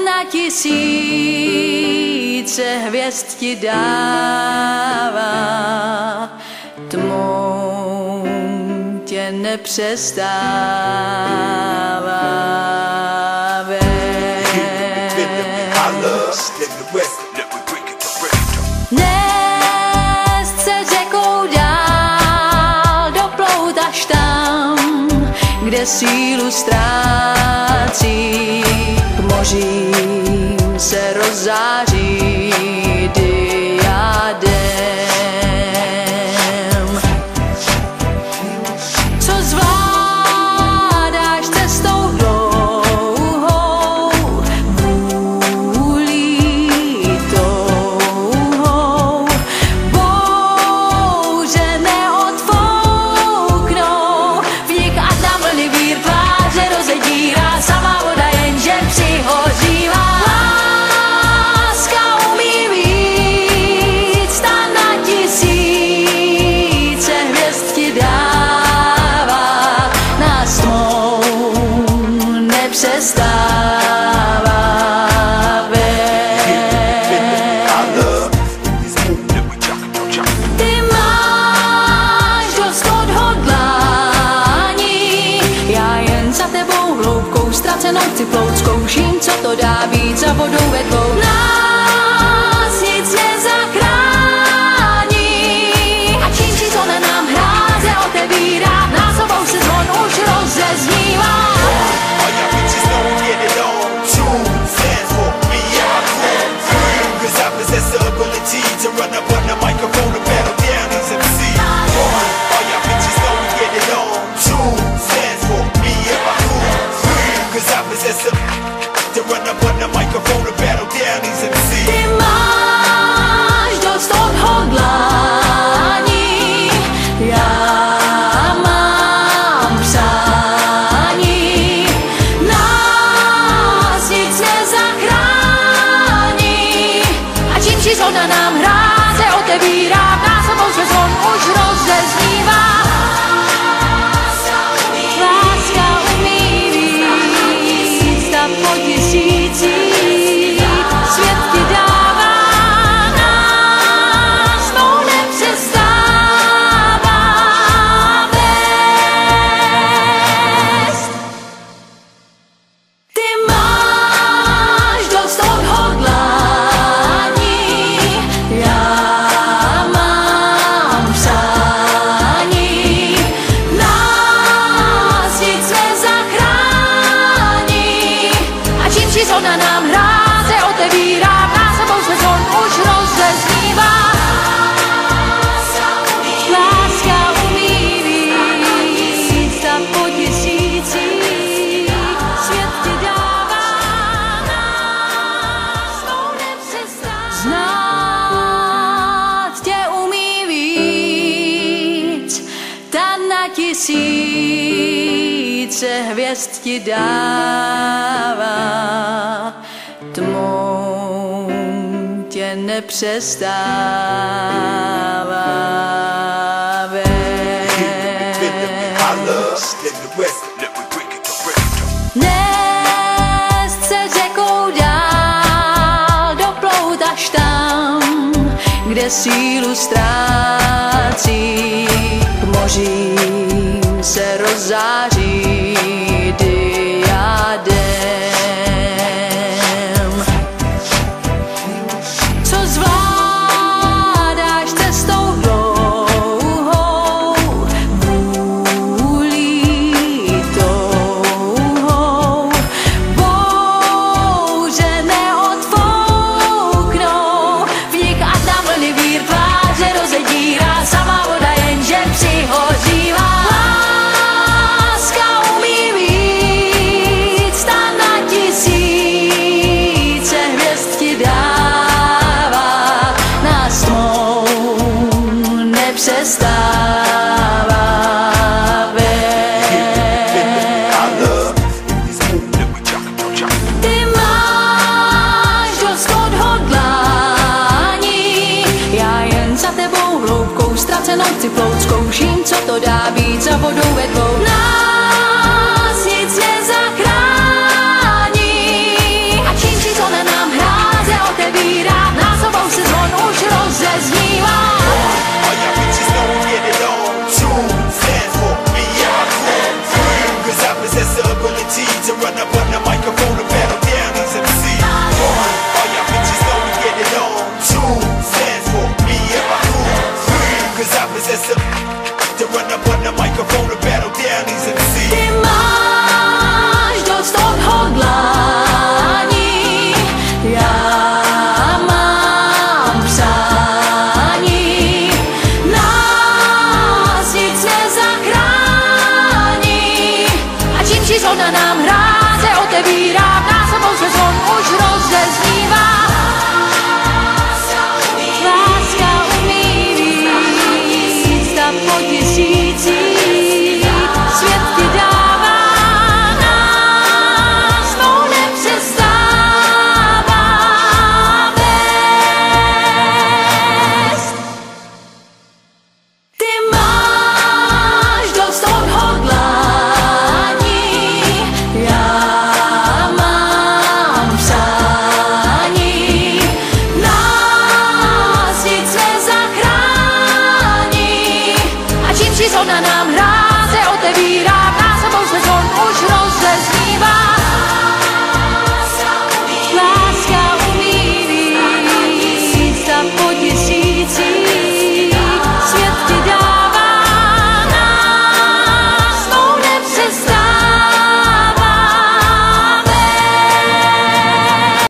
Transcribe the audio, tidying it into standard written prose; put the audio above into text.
na tisíce hvězd ti dává, tmou tě nepřestává vést. Nést se řekou dál, doplout až tam, kde sílu ztrácí, k mořím se rozzáří diadem. Co zvládáš cestou dlouhou, vůlí touhou, bouře neodfouknou, v nich ať nám vlny vír tváře rozedírá, sama voda jenže přihořívá. Láska umí víc, ta na tisíce hvězd ti dává, nás tmou nepřestává vést. Ty máš dost odhodlání, já jen za tebou hloubkou ztracenou chci plout, zkouším, co to dá být za vodou ve dvou. Nás nic nezachrání a čím číslo nám hráze otevírá, nás obou se zvon už rozeznívá. Ty máš dost odhodlání, já mám přání, nás nic nezachrání a čím číslo na nám hráze otevírá, nás obou se zvon už rozeznívá. Láska umí víc, ta po tisících svět ti dává, nás mou nepřestává vést. Ty máš dost odhodlání, já mám přání, nás nic nezachrání a čím číslo na nám hráze otevírá, nás obou se zvon už rozeznívá. Láska umí víc, ta po tisících svět ti dává, nás mou nepřestává. Znát tě umí víc, ta na tisíce hvězd ti dává, tmou tě nepřestává vést. Nést se řekou dál, doplout až tam, kde sílu ztrácí, k mořím se rozzáří diadem. Co zvládáš cestou dlouhou, vůlí touhou, bouře neodfouknou, v nich ať nám vlny vír tváře rozedírá, sama voda jenže přihořívá. Láska umí víc, ta na tisíce hvězd ti dává, nás tmou nepřestává vést. Ty máš dost odhodlání, já jen za tebou hloubkou ztracenou chci plout, zkouším, co to dá být za vodou ve dvou.